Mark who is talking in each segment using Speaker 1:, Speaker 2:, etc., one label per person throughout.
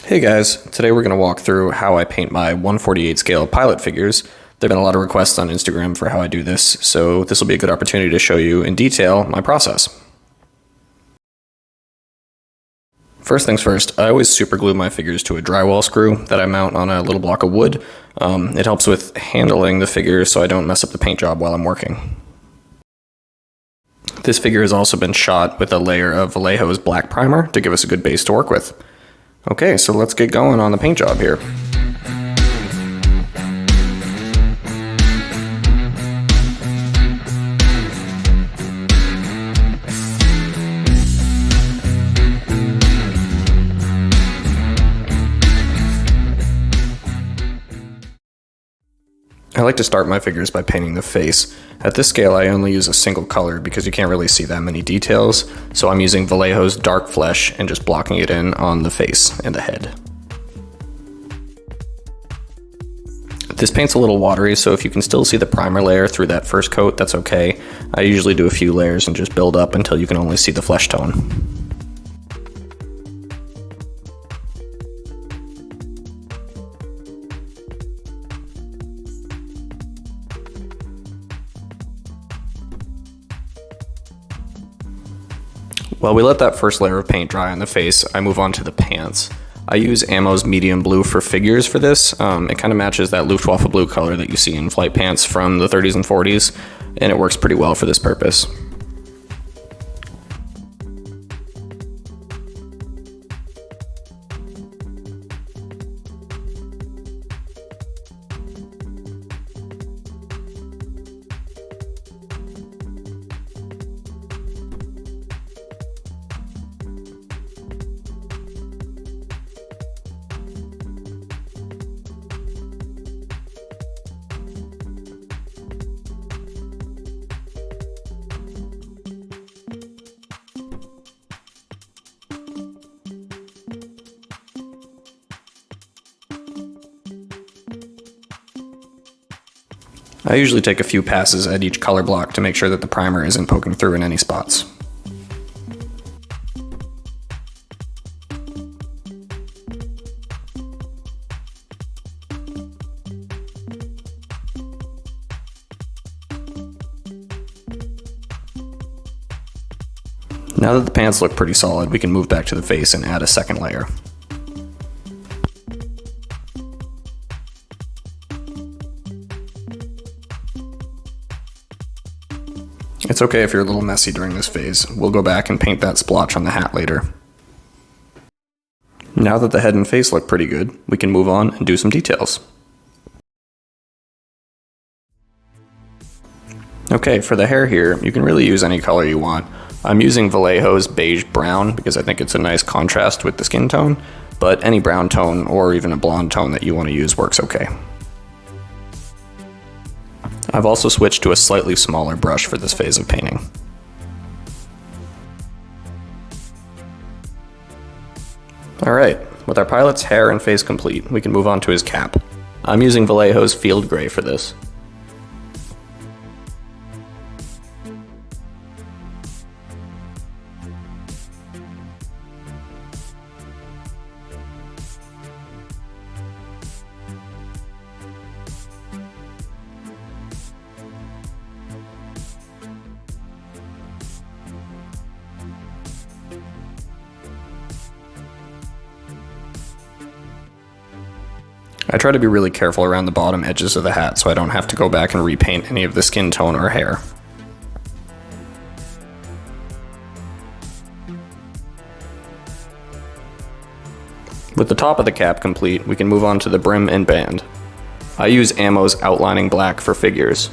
Speaker 1: Hey guys, today we're going to walk through how I paint my 1/48 scale pilot figures. There have been a lot of requests on Instagram for how I do this, so this will be a good opportunity to show you in detail my process. First things first, I always super glue my figures to a drywall screw that I mount on a little block of wood. It helps with handling the figures so I don't mess up the paint job while I'm working. This figure has also been shot with a layer of Vallejo's black primer to give us a good base to work with. Okay, so let's get going on the paint job here. I like to start my figures by painting the face. At this scale I only use a single color because you can't really see that many details, so I'm using Vallejo's dark flesh and just blocking it in on the face and the head. This paint's a little watery, so if you can still see the primer layer through that first coat, that's okay. I usually do a few layers and just build up until you can only see the flesh tone. While we let that first layer of paint dry on the face, I move on to the pants. I use Ammo's medium blue for figures for this. It kind of matches that Luftwaffe blue color that you see in flight pants from the 30s and 40s, and it works pretty well for this purpose. I usually take a few passes at each color block to make sure that the primer isn't poking through in any spots. Now that the pants look pretty solid, we can move back to the face and add a second layer. It's okay if you're a little messy during this phase. We'll go back and paint that splotch on the hat later. Now that the head and face look pretty good, we can move on and do some details. Okay, for the hair here, you can really use any color you want. I'm using Vallejo's beige brown because I think it's a nice contrast with the skin tone, but any brown tone or even a blonde tone that you want to use works okay. I've also switched to a slightly smaller brush for this phase of painting. Alright, with our pilot's hair and face complete, we can move on to his cap. I'm using Vallejo's field gray for this. I try to be really careful around the bottom edges of the hat so I don't have to go back and repaint any of the skin tone or hair. With the top of the cap complete, we can move on to the brim and band. I use Ammo's outlining black for figures.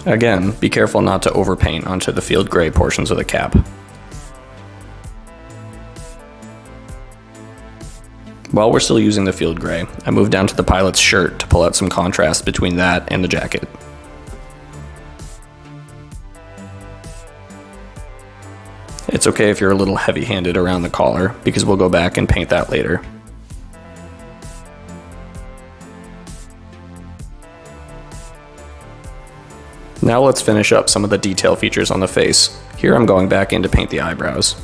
Speaker 1: Again, be careful not to overpaint onto the field gray portions of the cap. While we're still using the field gray, I move down to the pilot's shirt to pull out some contrast between that and the jacket. It's okay if you're a little heavy-handed around the collar, because we'll go back and paint that later. Now let's finish up some of the detail features on the face. Here I'm going back in to paint the eyebrows.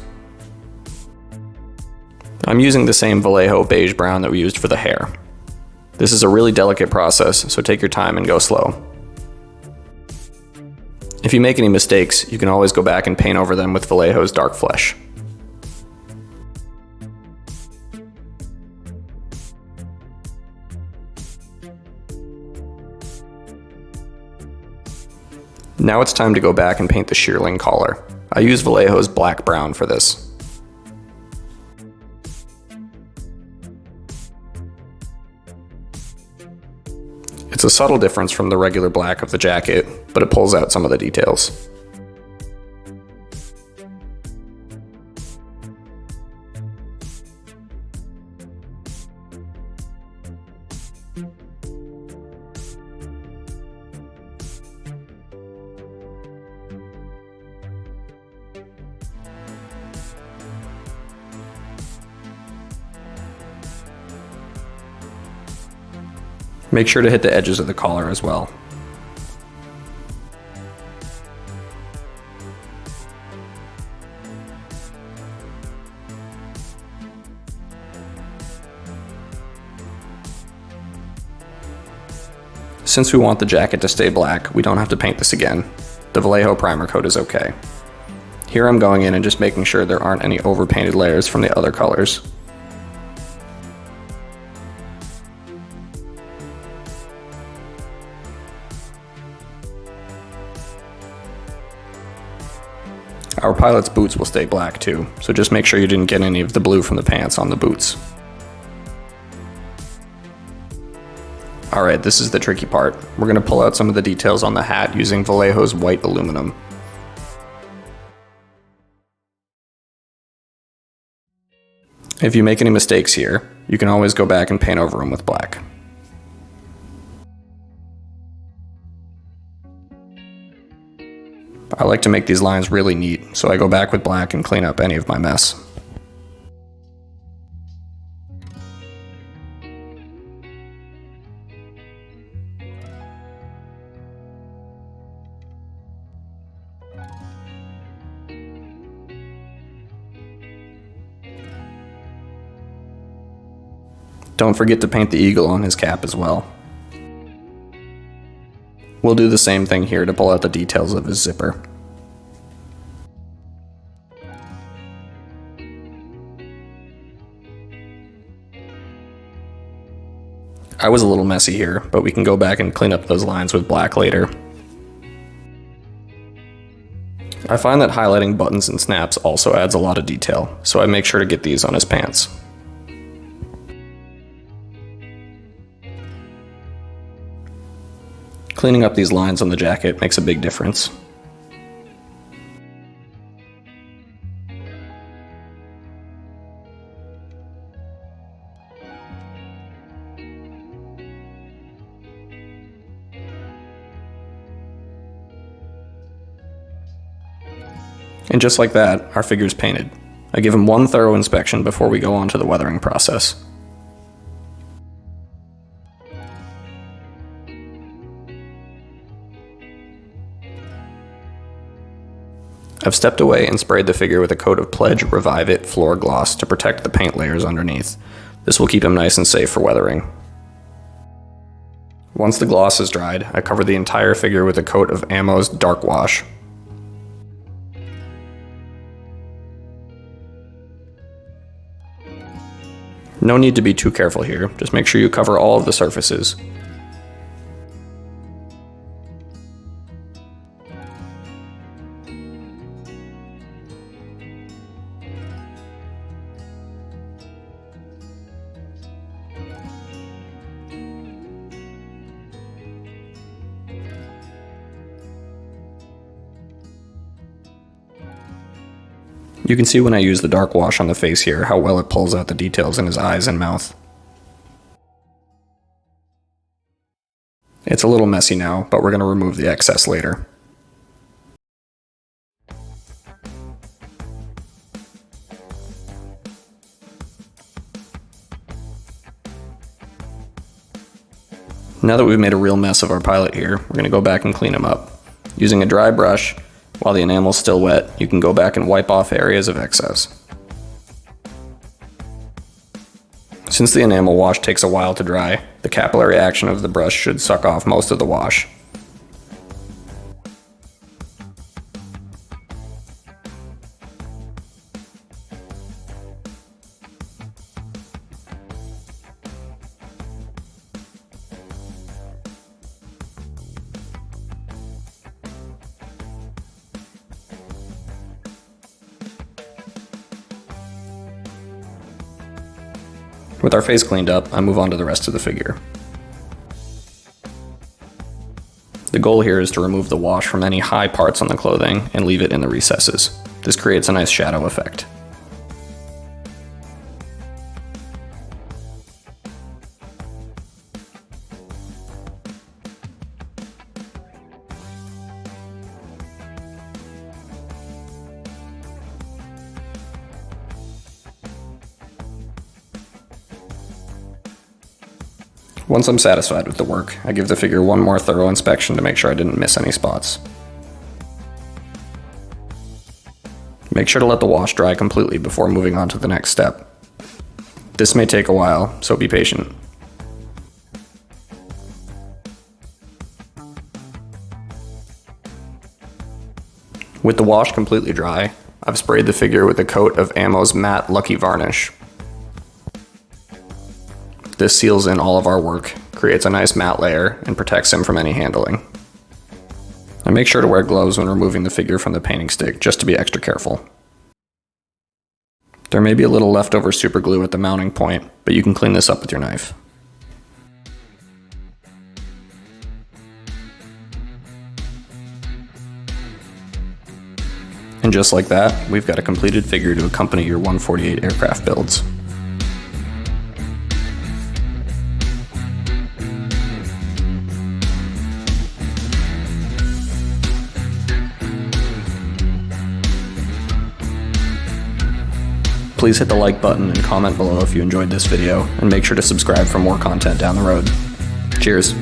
Speaker 1: I'm using the same Vallejo beige brown that we used for the hair. This is a really delicate process, so take your time and go slow. If you make any mistakes, you can always go back and paint over them with Vallejo's dark flesh. Now it's time to go back and paint the shearling collar. I use Vallejo's black brown for this. It's a subtle difference from the regular black of the jacket, but it pulls out some of the details. Make sure to hit the edges of the collar as well. Since we want the jacket to stay black, we don't have to paint this again. The Vallejo primer coat is okay. Here I'm going in and just making sure there aren't any overpainted layers from the other colors. Our pilot's boots will stay black too, so just make sure you didn't get any of the blue from the pants on the boots. Alright, this is the tricky part. We're going to pull out some of the details on the hat using Vallejo's white aluminum. If you make any mistakes here, you can always go back and paint over them with black. I like to make these lines really neat, so I go back with black and clean up any of my mess. Don't forget to paint the eagle on his cap as well. We'll do the same thing here to pull out the details of his zipper. I was a little messy here, but we can go back and clean up those lines with black later. I find that highlighting buttons and snaps also adds a lot of detail, so I make sure to get these on his pants. Cleaning up these lines on the jacket makes a big difference. And just like that, our figure's painted. I give him one thorough inspection before we go on to the weathering process. I've stepped away and sprayed the figure with a coat of Pledge Revive It Floor Gloss to protect the paint layers underneath. This will keep him nice and safe for weathering. Once the gloss is dried, I cover the entire figure with a coat of Ammo's Dark Wash. No need to be too careful here, just make sure you cover all of the surfaces. You can see when I use the dark wash on the face here how well it pulls out the details in his eyes and mouth. It's a little messy now, but we're going to remove the excess later. Now that we've made a real mess of our pilot here, we're going to go back and clean him up. Using a dry brush, while the enamel's still wet, you can go back and wipe off areas of excess. Since the enamel wash takes a while to dry, the capillary action of the brush should suck off most of the wash. With our face cleaned up, I move on to the rest of the figure. The goal here is to remove the wash from any high parts on the clothing and leave it in the recesses. This creates a nice shadow effect. Once I'm satisfied with the work, I give the figure one more thorough inspection to make sure I didn't miss any spots. Make sure to let the wash dry completely before moving on to the next step. This may take a while, so be patient. With the wash completely dry, I've sprayed the figure with a coat of Ammo's matte Lucky Varnish. This seals in all of our work, creates a nice matte layer, and protects him from any handling. I make sure to wear gloves when removing the figure from the painting stick, just to be extra careful. There may be a little leftover super glue at the mounting point, but you can clean this up with your knife. And just like that, we've got a completed figure to accompany your 148 aircraft builds. Please hit the like button and comment below if you enjoyed this video, and make sure to subscribe for more content down the road. Cheers!